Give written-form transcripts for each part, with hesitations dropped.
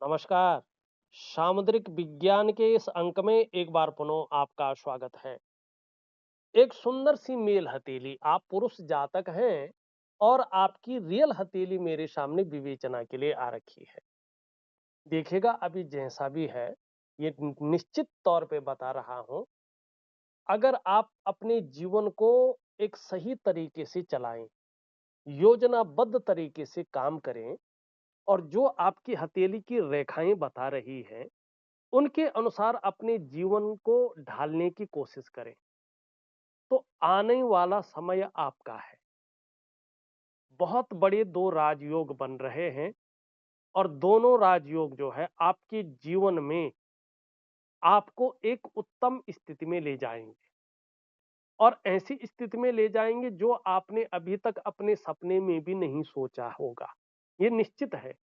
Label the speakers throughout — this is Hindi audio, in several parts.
Speaker 1: नमस्कार। सामुद्रिक विज्ञान के इस अंक में एक बार पुनः आपका स्वागत है। एक सुंदर सी मेल हथेली, आप पुरुष जातक हैं और आपकी रियल हथेली मेरे सामने विवेचना के लिए आ रखी है। देखिएगा अभी जैसा भी है, ये निश्चित तौर पे बता रहा हूं, अगर आप अपने जीवन को एक सही तरीके से चलाएं, योजनाबद्ध तरीके से काम करें और जो आपकी हथेली की रेखाएं बता रही है उनके अनुसार अपने जीवन को ढालने की कोशिश करें तो आने वाला समय आपका है। बहुत बड़े दो राजयोग बन रहे हैं और दोनों राजयोग जो है आपके जीवन में आपको एक उत्तम स्थिति में ले जाएंगे और ऐसी स्थिति में ले जाएंगे जो आपने अभी तक अपने सपने में भी नहीं सोचा होगा। ये निश्चित है,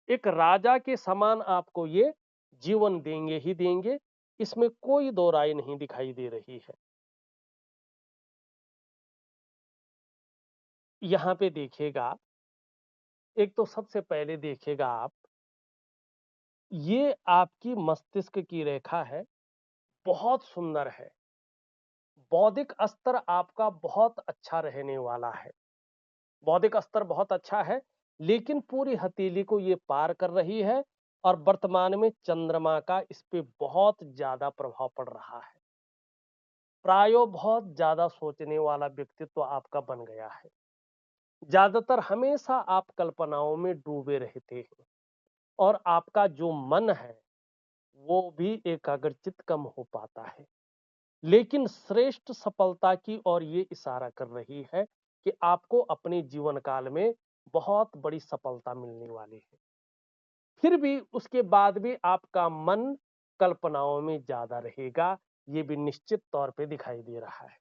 Speaker 1: एक राजा के समान आपको ये जीवन देंगे ही देंगे, इसमें कोई दो राय नहीं दिखाई दे रही है। यहाँ पे देखिएगा, एक तो सबसे पहले देखिएगा आप, ये आपकी मस्तिष्क की रेखा है, बहुत सुंदर है। बौद्धिक स्तर आपका बहुत अच्छा रहने वाला है। बौद्धिक स्तर बहुत अच्छा है, लेकिन पूरी हथेली को ये पार कर रही है और वर्तमान में चंद्रमा का इस पे बहुत ज्यादा प्रभाव पड़ रहा है। प्रायो बहुत ज्यादा सोचने वाला व्यक्तित्व आपका बन गया है। ज्यादातर हमेशा आप कल्पनाओं में डूबे रहते हैं और आपका जो मन है वो भी एकाग्रचित कम हो पाता है। लेकिन श्रेष्ठ सफलता की ओर ये इशारा कर रही है कि आपको अपने जीवन काल में बहुत बड़ी सफलता मिलने वाली है। फिर भी उसके बाद भी आपका मन कल्पनाओं में ज्यादा रहेगा, ये भी निश्चित तौर पे दिखाई दे रहा है।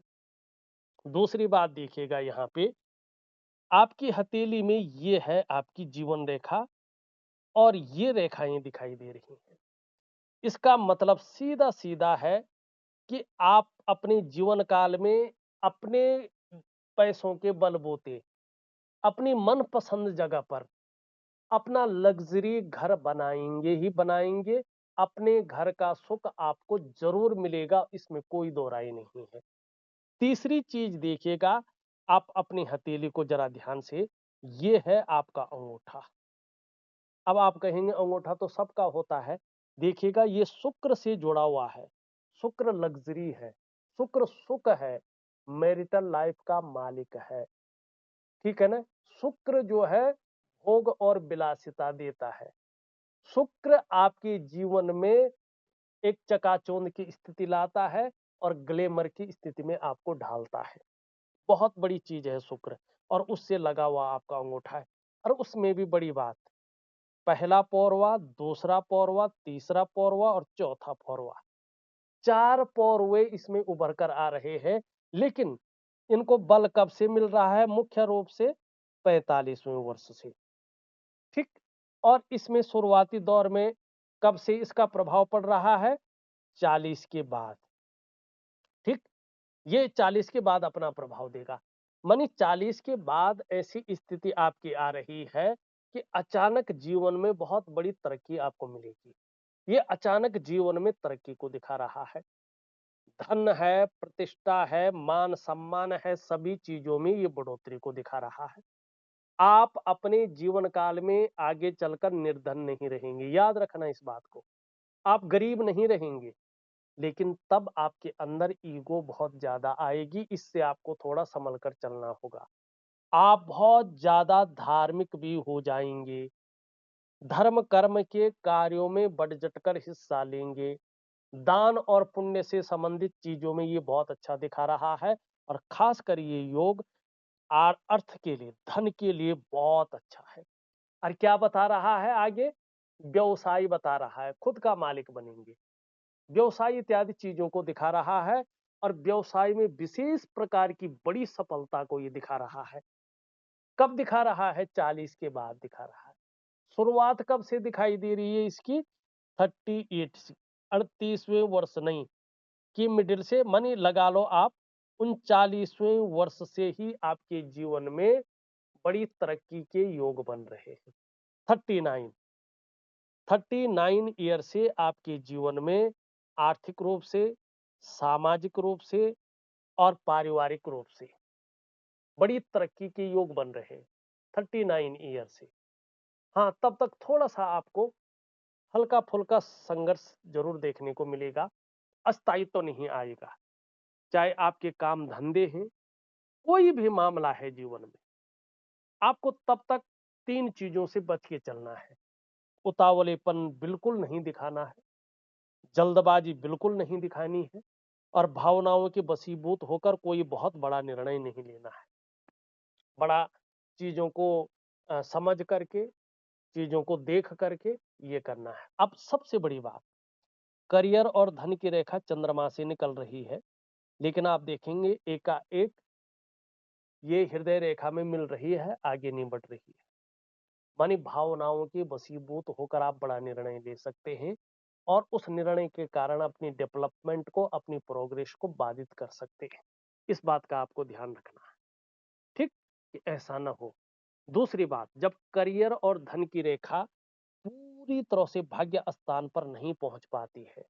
Speaker 1: दूसरी बात देखिएगा, यहाँ पे आपकी हथेली में ये है आपकी जीवन रेखा और ये रेखाएं दिखाई दे रही हैं। इसका मतलब सीधा सीधा है कि आप अपने जीवन काल में अपने पैसों के बलबूते अपनी मनपसंद जगह पर अपना लग्जरी घर बनाएंगे ही बनाएंगे। अपने घर का सुख आपको जरूर मिलेगा, इसमें कोई दो राय नहीं है। तीसरी चीज देखिएगा, आप अपनी हथेली को जरा ध्यान से, ये है आपका अंगूठा। अब आप कहेंगे अंगूठा तो सबका होता है, देखिएगा ये शुक्र से जुड़ा हुआ है। शुक्र लग्जरी है, शुक्र सुख है, मैरिटल लाइफ का मालिक है। ठीक है ना। शुक्र जो है भोग और विलासिता देता है। शुक्र आपके जीवन में एक चकाचौंध की स्थिति लाता है और ग्लैमर की स्थिति में आपको ढालता है। बहुत बड़ी चीज है शुक्र, और उससे लगा हुआ आपका अंगूठा है। और उसमें भी बड़ी बात, पहला पौरवा, दूसरा पौरवा, तीसरा पौरवा और चौथा पौरवा, चार पौरवे इसमें उभर कर आ रहे हैं। लेकिन इनको बल कब से मिल रहा है? मुख्य रूप से 45वें वर्ष से। ठीक। और इसमें शुरुआती दौर में कब से इसका प्रभाव पड़ रहा है? 40 के बाद। ठीक। ये 40 के बाद अपना प्रभाव देगा। मानी 40 के बाद ऐसी स्थिति आपकी आ रही है कि अचानक जीवन में बहुत बड़ी तरक्की आपको मिलेगी। ये अचानक जीवन में तरक्की को दिखा रहा है। धन है, प्रतिष्ठा है, मान सम्मान है, सभी चीजों में ये बढ़ोतरी को दिखा रहा है। आप अपने जीवन काल में आगे चलकर निर्धन नहीं रहेंगे, याद रखना इस बात को। आप गरीब नहीं रहेंगे, लेकिन तब आपके अंदर ईगो बहुत ज्यादा आएगी, इससे आपको थोड़ा संभल कर चलना होगा। आप बहुत ज्यादा धार्मिक भी हो जाएंगे, धर्म कर्म के कार्यों में बढ़ चढ़कर हिस्सा लेंगे। दान और पुण्य से संबंधित चीजों में ये बहुत अच्छा दिखा रहा है। और खासकर ये योग अर्थ के लिए, धन के लिए बहुत अच्छा है। और क्या बता रहा है आगे? व्यवसाय बता रहा है, खुद का मालिक बनेंगे। व्यवसाय इत्यादि चीजों को दिखा रहा है और व्यवसाय में विशेष प्रकार की बड़ी सफलता को ये दिखा रहा है। कब दिखा रहा है? 40 के बाद दिखा रहा है। शुरुआत कब से दिखाई दे रही है इसकी? 38 से, 38वें वर्ष नहीं कि मिडिल से, मनी लगा लो आप, 39वें वर्ष से ही आपके जीवन में बड़ी तरक्की के योग बन रहे हैं। 39। 39 ईयर से आपके जीवन में आर्थिक रूप से, सामाजिक रूप से और पारिवारिक रूप से बड़ी तरक्की के योग बन रहे हैं 39 ईयर से। हाँ, तब तक थोड़ा-सा आपको हल्का-फुल्का संघर्ष ज़रूर देखने को मिलेगा, अस्थायित्व तो नहीं आएगा। चाहे आपके काम-धंधे हैं, कोई भी मामला है जीवन में, आपको तब तक 3 चीज़ों से बच के चलना है। उतावलेपन बिल्कुल नहीं दिखाना है, जल्दबाजी बिल्कुल नहीं दिखानी है और भावनाओं के वशीभूत होकर कोई बहुत बड़ा निर्णय नहीं लेना है। बड़ा चीज़ों को समझ करके, चीज़ों को देख करके ये करना है। अब सबसे बड़ी बात, करियर और धन की रेखा चंद्रमा से निकल रही है, लेकिन आप देखेंगे एकाएक ये हृदय रेखा में मिल रही है, आगे नहीं बढ़ रही है। मानी भावनाओं के वशीभूत होकर आप बड़ा निर्णय ले सकते हैं और उस निर्णय के कारण अपनी डेवलपमेंट को, अपनी प्रोग्रेस को बाधित कर सकते हैं। इस बात का आपको ध्यान रखना है, ठीक? कि ऐसा ना हो। दूसरी बात, जब करियर और धन की रेखा पूरी तरह से भाग्य स्थान पर नहीं पहुंच पाती है,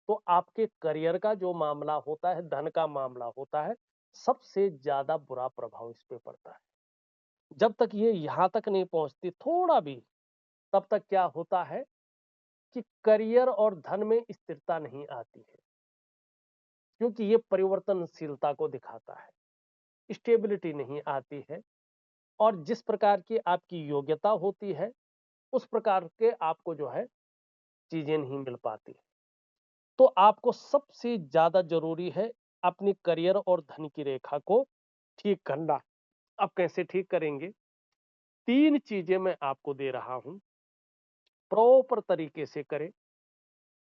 Speaker 1: तो आपके करियर का जो मामला होता है, धन का मामला होता है, सबसे ज्यादा बुरा प्रभाव इस पे पड़ता है। जब तक ये यहां तक नहीं पहुंचती थोड़ा भी, तब तक क्या होता है कि करियर और धन में स्थिरता नहीं आती है, क्योंकि ये परिवर्तनशीलता को दिखाता है, स्टेबिलिटी नहीं आती है और जिस प्रकार की आपकी योग्यता होती है, उस प्रकार के आपको जो है चीजें नहीं मिल पाती। तो आपको सबसे ज्यादा जरूरी है अपनी करियर और धन की रेखा को ठीक करना। अब कैसे ठीक करेंगे? 3 चीजें मैं आपको दे रहा हूं, प्रॉपर तरीके से करें।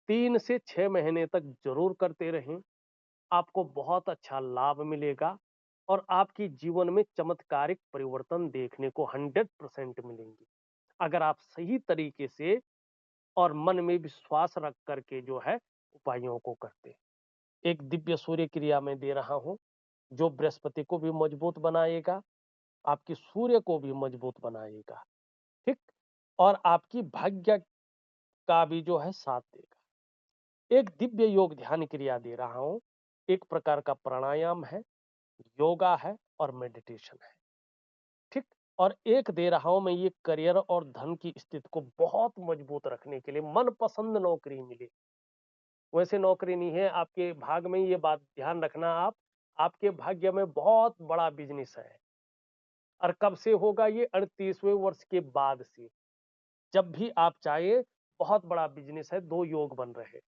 Speaker 1: 3 से 6 महीने तक जरूर करते रहें, आपको बहुत अच्छा लाभ मिलेगा और आपकी जीवन में चमत्कारिक परिवर्तन देखने को 100% मिलेंगे। अगर आप सही तरीके से और मन में विश्वास रख करके जो है उपायों को करते हैं। एक दिव्य सूर्य क्रिया में दे रहा हूं, जो बृहस्पति को भी मजबूत बनाएगा, आपकी सूर्य को भी मजबूत बनाएगा, ठीक? और आपकी भाग्य का भी जो है साथ देगा। एक दिव्य योग ध्यान क्रिया दे रहा हूं, एक प्रकार का प्राणायाम है, योगा है और मेडिटेशन है, ठीक? और एक दे रहा हूं मैं ये करियर और धन की स्थिति को बहुत मजबूत रखने के लिए, मनपसंद नौकरी मिले। वैसे नौकरी नहीं है आपके भाग में, ये बात ध्यान रखना आप, आपके भाग्य में बहुत बड़ा बिजनेस है और कब से होगा ये? 38वें वर्ष के बाद से। जब भी आप चाहे, बहुत बड़ा बिजनेस है। 2 योग बन रहे,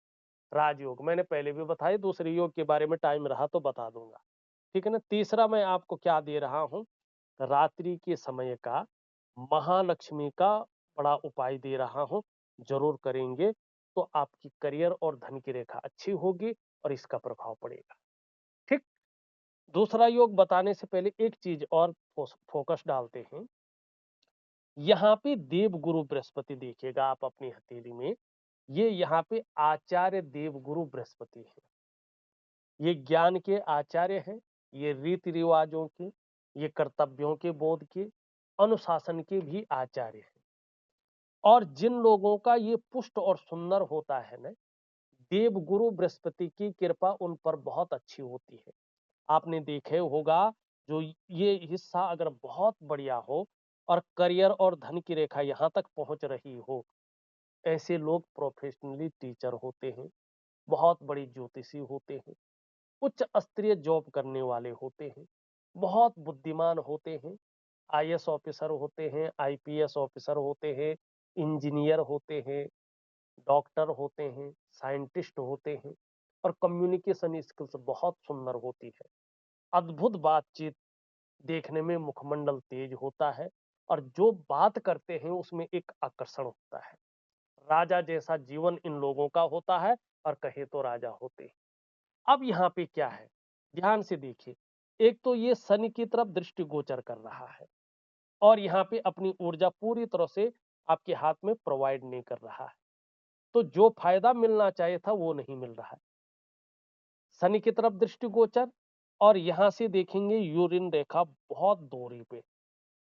Speaker 1: राजयोग मैंने पहले भी बताया, दूसरे योग के बारे में टाइम रहा तो बता दूंगा, ठीक है ना? तीसरा मैं आपको क्या दे रहा हूं, रात्रि के समय का महालक्ष्मी का बड़ा उपाय दे रहा हूं, जरूर करेंगे तो आपकी करियर और धन की रेखा अच्छी होगी और इसका प्रभाव पड़ेगा, ठीक? दूसरा योग बताने से पहले एक चीज और फोकस डालते हैं। यहाँ पे देवगुरु बृहस्पति देखिएगा आप अपनी हथेली में, ये यहाँ पे आचार्य देवगुरु बृहस्पति है। ये ज्ञान के आचार्य हैं, ये रीति रिवाजों के, ये कर्तव्यों के बोध के, अनुशासन के भी आचार्य हैं। और जिन लोगों का ये पुष्ट और सुंदर होता है ना, देवगुरु बृहस्पति की कृपा उन पर बहुत अच्छी होती है। आपने देखे होगा, जो ये हिस्सा अगर बहुत बढ़िया हो और करियर और धन की रेखा यहाँ तक पहुंच रही हो, ऐसे लोग प्रोफेशनली टीचर होते हैं, बहुत बड़ी ज्योतिषी होते हैं, उच्च स्तरीय जॉब करने वाले होते हैं, बहुत बुद्धिमान होते हैं, आईएएस ऑफिसर होते हैं, आईपीएस ऑफिसर होते हैं, इंजीनियर होते हैं, डॉक्टर होते हैं, साइंटिस्ट होते हैं और कम्युनिकेशन स्किल्स बहुत सुंदर होती है। अद्भुत बातचीत, देखने में मुखमंडल तेज होता है और जो बात करते हैं उसमें एक आकर्षण होता है। राजा जैसा जीवन इन लोगों का होता है और कहे तो राजा होते हैं। अब यहाँ पे क्या है, ध्यान से देखिए। एक तो ये शनि की तरफ दृष्टि गोचर कर रहा है और यहाँ पे अपनी ऊर्जा पूरी तरह से आपके हाथ में प्रोवाइड नहीं कर रहा है, तो जो फायदा मिलना चाहिए था वो नहीं मिल रहा है। शनि की तरफ दृष्टि गोचर और यहां से देखेंगे यूरिन रेखा बहुत दूरी पे,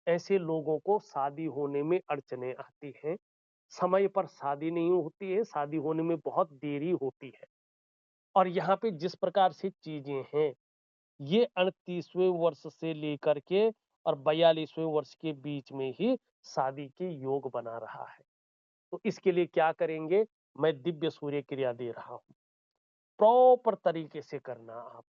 Speaker 1: ऐसे लोगों को शादी होने में अड़चने आती हैं, समय पर शादी नहीं होती है, शादी होने में बहुत देरी होती है। और यहाँ पे जिस प्रकार से चीजें हैं, ये 38वें वर्ष से लेकर के और 42वें वर्ष के बीच में ही शादी के योग बना रहा है। तो इसके लिए क्या करेंगे, मैं दिव्य सूर्य क्रिया दे रहा हूं, प्रॉपर तरीके से करना आप,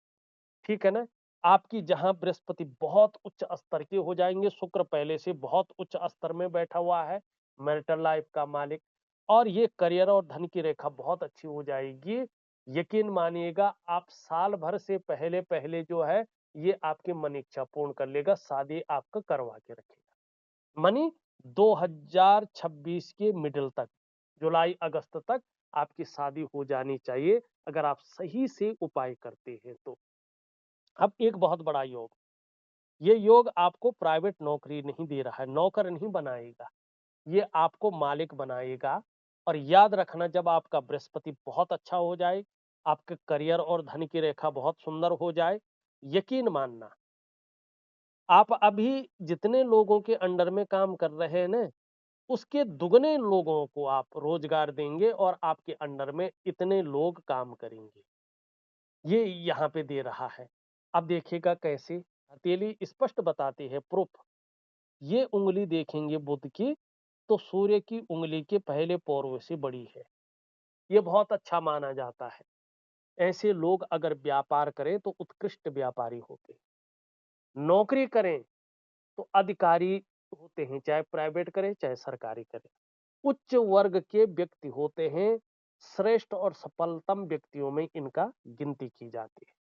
Speaker 1: ठीक है ना। आपकी जहां बृहस्पति बहुत उच्च स्तर के हो जाएंगे, शुक्र पहले से बहुत उच्च स्तर में बैठा हुआ है, मैरिटल लाइफ का मालिक, और ये करियर और धन की रेखा बहुत अच्छी हो जाएगी। यकीन मानिएगा, आप साल भर से पहले पहले जो है ये आपकी मन इच्छा पूर्ण कर लेगा, शादी आपका करवा के रखेगा। मनी 2026 के मिडिल तक, जुलाई अगस्त तक आपकी शादी हो जानी चाहिए, अगर आप सही से उपाय करते हैं तो। अब एक बहुत बड़ा योग, ये योग आपको प्राइवेट नौकरी नहीं दे रहा है, नौकर नहीं बनाएगा, ये आपको मालिक बनाएगा। और याद रखना, जब आपका बृहस्पति बहुत अच्छा हो जाए, आपके करियर और धन की रेखा बहुत सुंदर हो जाए, यकीन मानना, आप अभी जितने लोगों के अंडर में काम कर रहे हैं ना, उसके दुगने लोगों को आप रोजगार देंगे और आपके अंडर में इतने लोग काम करेंगे, ये यहाँ पे दे रहा है। अब देखिएगा कैसे, हथेली स्पष्ट बताती है प्रूफ। ये उंगली देखेंगे बुध की, तो सूर्य की उंगली के पहले पौरवे से बड़ी है, ये बहुत अच्छा माना जाता है। ऐसे लोग अगर व्यापार करें तो उत्कृष्ट व्यापारी होते हैं, नौकरी करें तो अधिकारी होते हैं, चाहे प्राइवेट करें चाहे सरकारी करें, उच्च वर्ग के व्यक्ति होते हैं, श्रेष्ठ और सफलतम व्यक्तियों में इनका गिनती की जाती है।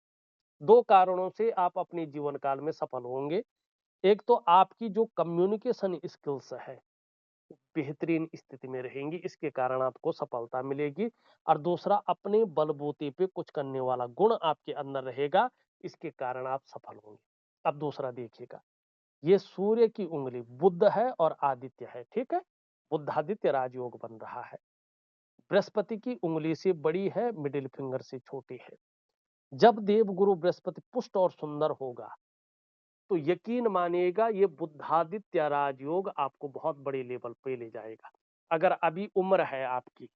Speaker 1: दो कारणों से आप अपने जीवन काल में सफल होंगे, एक तो आपकी जो कम्युनिकेशन स्किल्स है बेहतरीन स्थिति में रहेंगी, इसके कारण आपको सफलता मिलेगी, और दूसरा अपने बलबूते पे कुछ करने वाला गुण आपके अंदर रहेगा, इसके कारण आप सफल होंगे। अब दूसरा देखिएगा, ये सूर्य की उंगली बुध है और आदित्य है, ठीक है, बुद्धादित्य राजयोग बन रहा है, बृहस्पति की उंगली से बड़ी है, मिडिल फिंगर से छोटी है। जब देवगुरु बृहस्पति पुष्ट और सुंदर होगा, तो यकीन मानिएगा ये बुद्धादित्य राजयोग आपको बहुत बड़े लेवल पे ले जाएगा। अगर अभी उम्र है आपकी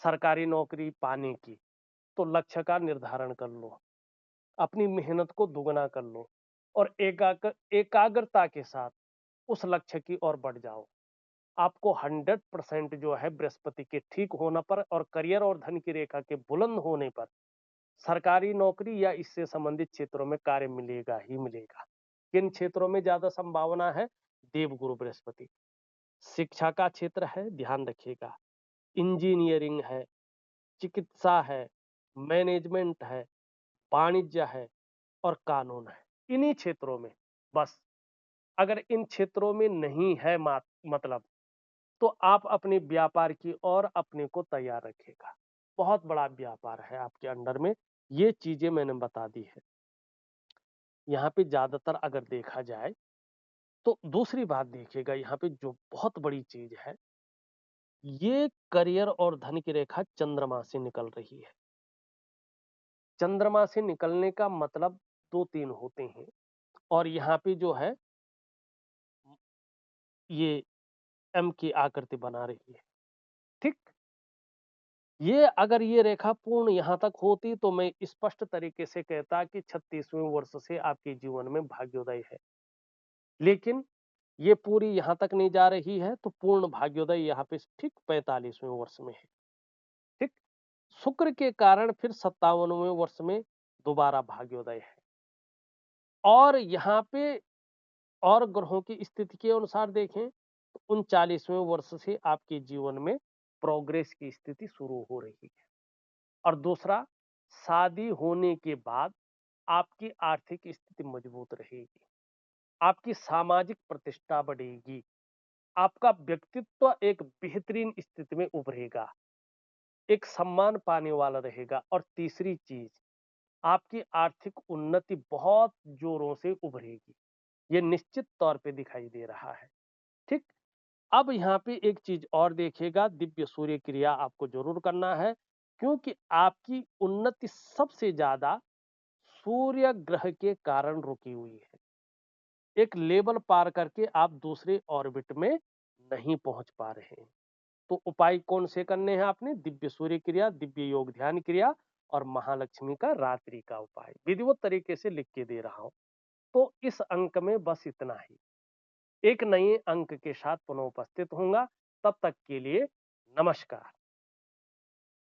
Speaker 1: सरकारी नौकरी पाने की, तो लक्ष्य का निर्धारण कर लो, अपनी मेहनत को दुगना कर लो, और एकाग्रता के साथ उस लक्ष्य की ओर बढ़ जाओ। आपको 100% जो है बृहस्पति के ठीक होने पर और करियर और धन की रेखा के बुलंद होने पर सरकारी नौकरी या इससे संबंधित क्षेत्रों में कार्य मिलेगा ही मिलेगा। किन क्षेत्रों में ज्यादा संभावना है, देवगुरु बृहस्पति, शिक्षा का क्षेत्र है, ध्यान रखिएगा, इंजीनियरिंग है, चिकित्सा है, मैनेजमेंट है, वाणिज्य है और कानून है, इन्हीं क्षेत्रों में। बस अगर इन क्षेत्रों में नहीं है मतलब, तो आप अपने व्यापार की ओर अपने को तैयार रखिएगा, बहुत बड़ा व्यापार है आपके अंडर में, ये चीजें मैंने बता दी है। यहाँ पे ज्यादातर अगर देखा जाए, तो दूसरी बात देखिएगा, यहाँ पे जो बहुत बड़ी चीज है, ये करियर और धन की रेखा चंद्रमा से निकल रही है। चंद्रमा से निकलने का मतलब दो तीन होते हैं, और यहाँ पे जो है ये एम की आकृति बना रही है, ठीक। ये अगर ये रेखा पूर्ण यहां तक होती, तो मैं स्पष्ट तरीके से कहता कि 36वें वर्ष से आपके जीवन में भाग्योदय है, लेकिन ये पूरी यहां तक नहीं जा रही है, तो पूर्ण भाग्योदय यहाँ पे ठीक 45वें वर्ष में है, ठीक। शुक्र के कारण फिर 57वें वर्ष में दोबारा भाग्योदय है, और यहाँ पे और ग्रहों की स्थिति के अनुसार देखें तो 39वें वर्ष से आपके जीवन में प्रोग्रेस की स्थिति शुरू हो रही है। और दूसरा, शादी होने के बाद आपकी आर्थिक स्थिति मजबूत रहेगी, आपकी सामाजिक प्रतिष्ठा बढ़ेगी, आपका व्यक्तित्व एक बेहतरीन स्थिति में उभरेगा, एक सम्मान पाने वाला रहेगा, और तीसरी चीज, आपकी आर्थिक उन्नति बहुत जोरों से उभरेगी, ये निश्चित तौर पे दिखाई दे रहा है, ठीक। अब यहाँ पे एक चीज और देखिएगा, दिव्य सूर्य क्रिया आपको जरूर करना है, क्योंकि आपकी उन्नति सबसे ज्यादा सूर्य ग्रह के कारण रुकी हुई है। एक लेवल पार करके आप दूसरे ऑर्बिट में नहीं पहुंच पा रहे हैं, तो उपाय कौन से करने हैं आपने? दिव्य सूर्य क्रिया, दिव्य योग ध्यान क्रिया और महालक्ष्मी का रात्रि का उपाय विधिवत तरीके से लिख के दे रहा हूं। तो इस अंक में बस इतना ही। एक नए अंक के साथ पुनः उपस्थित होऊंगा। तब तक के लिए नमस्कार।